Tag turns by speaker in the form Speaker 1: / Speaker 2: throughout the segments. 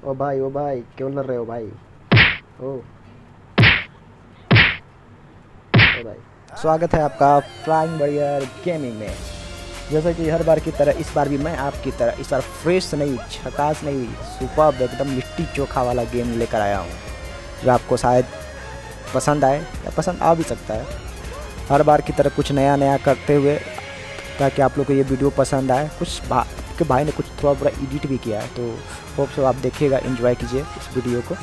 Speaker 1: ओ भाई क्यों लड़ रहे हो भाई? ओ ओ भाई, स्वागत है आपका फ्लाइंग बढ़िया गेमिंग में। जैसा कि हर बार की तरह इस बार भी मैं आपकी तरह इस बार फ्रेश नहीं, झकास नहीं, सुपर्ब एकदम लिट्टी चोखा वाला गेम लेकर आया हूँ, जो आपको शायद पसंद आए या पसंद आ भी सकता है। हर बार की तरह कुछ नया नया करते हुए, ताकि आप लोग को ये वीडियो पसंद आए। आपके भाई ने कुछ थोड़ा बड़ा एडिट भी किया है, तो होप सो आप देखिएगा, एंजॉय कीजिए इस वीडियो को।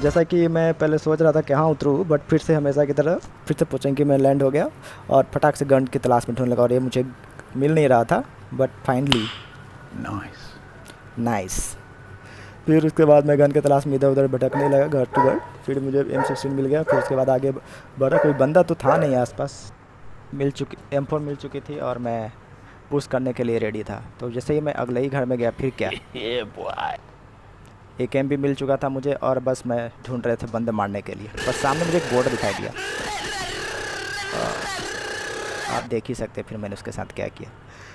Speaker 1: जैसा कि मैं पहले सोच रहा था कि हाँ उतरूँ, बट फिर से हमेशा की तरह फिर से पोचंकी में लैंड हो गया और फटाक से गन की तलाश में ढूंढने लगा, और ये मुझे मिल नहीं रहा था, बट फाइनली
Speaker 2: नाइस।
Speaker 1: नाइस। फिर उसके बाद मैं गन की तलाश में इधर उधर भटकने लगा घर टू घर। फिर मुझे M16 मिल गया। फिर उसके बाद आगे बढ़ा, कोई बंदा तो था नहीं आसपास, M4 मिल चुकी थी और मैं पुश करने के लिए रेडी था। तो जैसे ही मैं अगले ही घर में गया, फिर क्या, एक एम भी मिल चुका था मुझे, और बस मैं ढूंढ रहे थे बंदे मारने के लिए। बस सामने मुझे एक बोर्ड दिखाई दिया, आप देख ही सकते फिर मैंने उसके साथ क्या किया।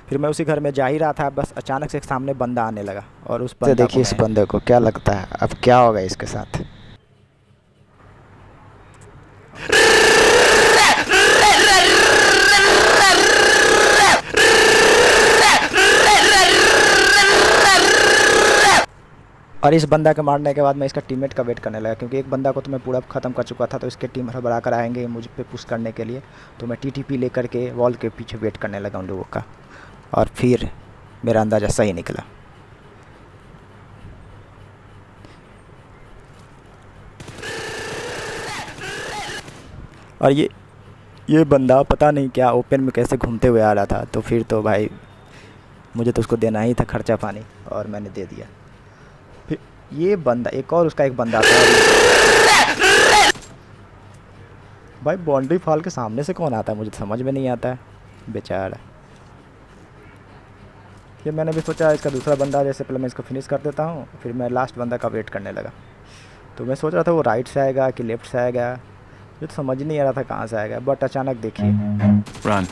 Speaker 1: फिर मैं उसी घर में जा ही रहा था, बस अचानक से एक सामने बंदा आने लगा, और उस बंदा देखिए इस बंदे को क्या लगता है अब क्या होगा इसके साथ। और इस बंदा के मारने के बाद मैं इसका टीममेट का वेट करने लगा, क्योंकि एक बंदा को तो मैं पूरा ख़त्म कर चुका था, तो इसके टीम हड़बड़ा कर आएंगे मुझ पे पुश करने के लिए। तो मैं TTP लेकर के वॉल के पीछे वेट करने लगा उन लोगों का, और फिर मेरा अंदाज़ा सही निकला। और ये बंदा पता नहीं क्या ओपन में कैसे घूमते हुए आ रहा था, तो फिर तो भाई मुझे तो उसको देना ही था खर्चा पानी, और मैंने दे दिया। फिर ये बंदा उसका एक बंदा था भाई, बाउंड्री फॉल के सामने से कौन आता है मुझे समझ में नहीं आता है बेचारा। ये मैंने भी सोचा इसका दूसरा बंदा, जैसे पहले मैं इसको फिनिश कर देता हूँ, फिर मैं लास्ट बंदा का वेट करने लगा। तो मैं सोच रहा था वो राइट से आएगा कि लेफ़्ट से आएगा, ये तो समझ नहीं आ रहा था कहाँ से आएगा। बट अचानक देखिए,
Speaker 2: रन।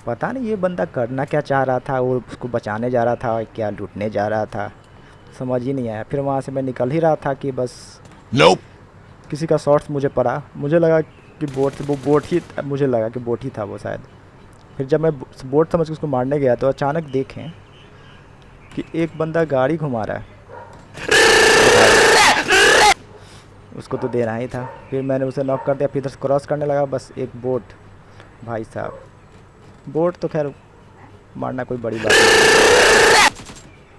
Speaker 1: पता नहीं ये बंदा करना क्या चाह रहा था, वो उसको बचाने जा रहा था क्या लूटने जा रहा था, समझ ही नहीं आया। फिर वहाँ से मैं निकल ही रहा था कि बस
Speaker 2: Nope.
Speaker 1: किसी का शॉट्स मुझे पड़ा, मुझे लगा कि मुझे लगा कि बोट ही था वो शायद। फिर जब मैं बोट समझ के उसको मारने गया, तो अचानक देखें कि एक बंदा गाड़ी घुमा रहा है, उसको तो देना ही था। फिर मैंने उसे नॉक कर दिया, फिर इधर क्रॉस करने लगा, बस एक बोट, भाई साहब बोट तो खैर मारना कोई बड़ी बात नहीं,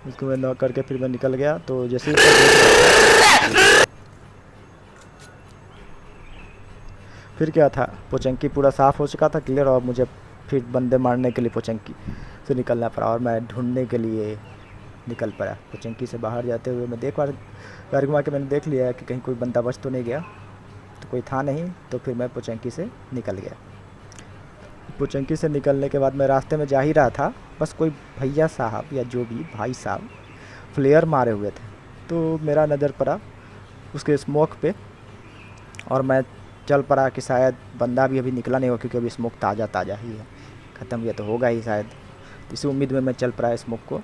Speaker 1: उसको मैं नॉक करके फिर मैं निकल गया। तो जैसे ही फिर क्या था, पोचंकी पूरा साफ़ हो चुका था, क्लियर, और मुझे फिर बंदे मारने के लिए पोचंकी से निकलना पड़ा, और मैं ढूंढने के लिए निकल पड़ा। पोचंकी से बाहर जाते हुए मैं गाड़ी घुमा के मैंने देख लिया कि कहीं कोई बंदा बच तो नहीं गया, तो कोई था नहीं। तो फिर मैं पोचंकी से निकल गया। पोचंकी से निकलने के बाद मैं रास्ते में जा ही रहा था, बस कोई भैया साहब या जो भी भाई साहब फ्लेयर मारे हुए थे, तो मेरा नज़र पड़ा उसके स्मोक पे, और मैं चल पड़ा कि शायद बंदा भी अभी निकला नहीं हो, क्योंकि अभी स्मोक ताज़ा ही है, ख़त्म या तो होगा ही शायद। इसी उम्मीद में मैं चल पड़ा स्मोक को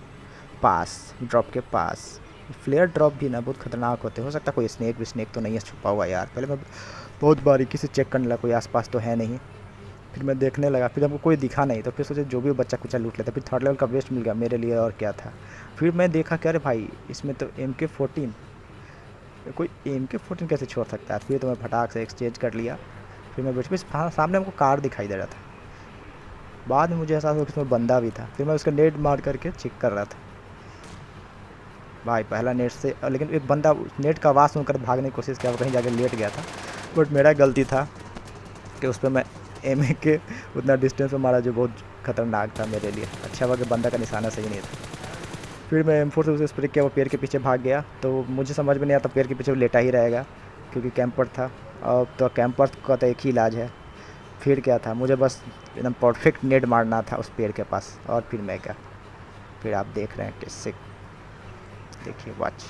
Speaker 1: पास, ड्रॉप के पास। फ्लेयर ड्रॉप भी ना बहुत ख़तरनाक होते, हो सकता है कोई स्नेक तो नहीं है छुपा हुआ यार। पहले मैं बहुत बारीकी से चेक करने लगा, कोई आसपास तो है नहीं। फिर मैं देखने लगा, फिर हमको कोई दिखा नहीं, तो फिर सोचे जो भी बच्चा कुचा लूट लेता। फिर थर्ड लेवल का वेस्ट मिल गया मेरे लिए, और क्या था। फिर मैं देखा कि अरे भाई इसमें तो MK14, कोई MK14 कैसे छोड़ सकता है। फिर तो मैं फटाक से एक्सचेंज कर लिया। फिर मैं बैठ सामने हमको कार दिखाई दे रहा था, बाद में मुझे एहसास हुआ कि उसमें बंदा भी था। फिर मैं उसका नेट मार करके चेक कर रहा था भाई, पहला नेट से, लेकिन एक बंदा नेट का आवाज़ सुनकर भागने की कोशिश किया, वो कहीं जाके लेट गया था। बट मेरा गलती था कि उस पर मैं MA के उतना डिस्टेंस में मारा, जो बहुत ख़तरनाक था मेरे लिए। अच्छा हुआ कि बंदा का निशाना सही नहीं था। फिर मैं M4 से उसे स्प्रे किया, वो पेड़ के पीछे भाग गया। तो मुझे समझ में नहीं आता, पेड़ के पीछे वो लेटा ही रहेगा क्योंकि कैंपर था, और तो कैंपर का तो एक ही इलाज है। फिर क्या था, मुझे बस एकदम परफेक्ट नेट मारना था उस पेड़ के पास, और फिर मैं क्या, फिर आप देख रहे हैं कैसे, देखिए वॉच।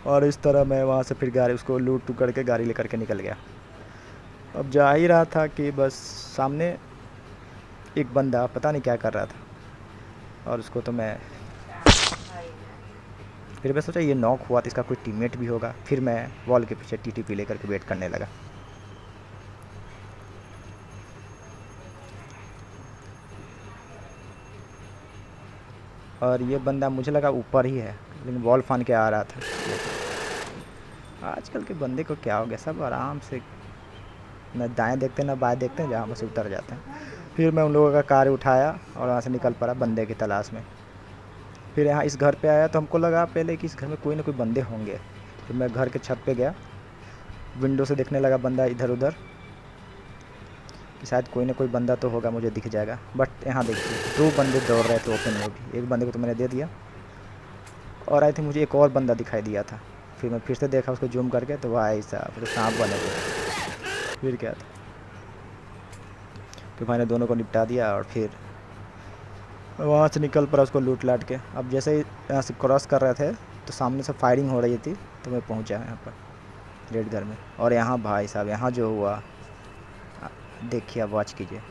Speaker 1: और इस तरह मैं वहाँ से फिर गाड़ी उसको लूट करके गाड़ी लेकर के निकल गया। अब जा ही रहा था कि बस सामने एक बंदा पता नहीं क्या कर रहा था, और उसको तो मैं फिर मैं सोचा ये नॉक हुआ तो इसका कोई टीममेट भी होगा। फिर मैं वॉल के पीछे टीटीपी लेकर के वेट करने लगा। और ये बंदा मुझे लगा ऊपर ही है, लेकिन वॉल फान के आ रहा था। आजकल के बंदे को क्या हो गया, सब आराम से न दाएं देखते ना बाएं देखते हैं, जहाँ बस उतर जाते हैं। फिर मैं उन लोगों का कार उठाया और वहाँ से निकल पड़ा बंदे की तलाश में। फिर यहाँ इस घर पे आया तो हमको लगा पहले कि इस घर में कोई ना कोई बंदे होंगे। फिर मैं घर के छत पे गया, विंडो से देखने लगा बंदा इधर उधर कि शायद कोई ना कोई बंदा तो होगा, मुझे दिख जाएगा। बट यहाँ देखिए 2 बंदे दौड़ रहे थे ओपन में भी। एक बंदे को तो मैंने दे दिया, और आई थिंक मुझे एक और बंदा दिखाई दिया था। फिर मैं फिर से देखा उसको जूम करके, तो भाई साहब तो सांप बने हुए। फिर क्या था कि भाई ने दोनों को निपटा दिया, और फिर वहाँ से निकल पड़ा उसको लूट लाट के। अब जैसे ही यहाँ से क्रॉस कर रहे थे तो सामने से फायरिंग हो रही थी, तो मैं पहुँचा यहाँ पर रेड घर में। और यहाँ भाई साहब यहाँ जो हुआ देखिए, अब वॉच कीजिए।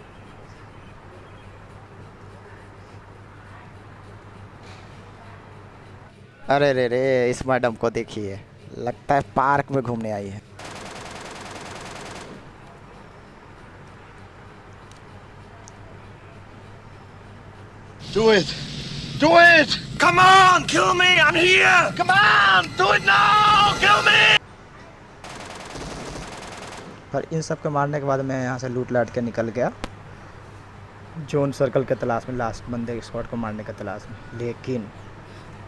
Speaker 1: अरे रे रे, इस मैडम को देखिए, लगता है पार्क में घूमने आई है।
Speaker 2: Do it! Do it! Come on! Kill me! I'm here! Come on! Do it now! Kill me!
Speaker 1: पर इन सब को मारने के बाद मैं यहाँ से लूट लाट के निकल गया जोन सर्कल के तलाश में, लास्ट बंदे स्क्वाड को मारने के तलाश में। लेकिन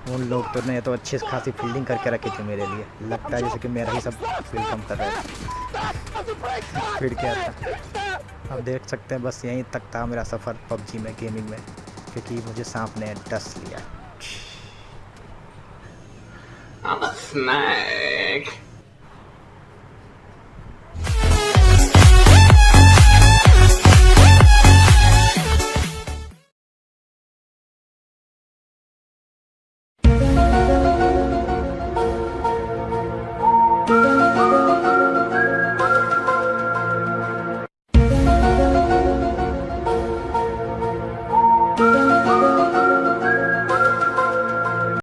Speaker 1: उन लोग तो ने तो अच्छी खासी फील्डिंग करके रखी थी मेरे लिए। लगता है जैसे कि मेरा ही सब फील्ड कम कर रहे थे। फिर क्या था, अब देख सकते हैं बस यहीं तक था मेरा सफ़र पबजी में, गेमिंग में, क्योंकि मुझे सांप ने डस लिया।
Speaker 3: I'm a snake.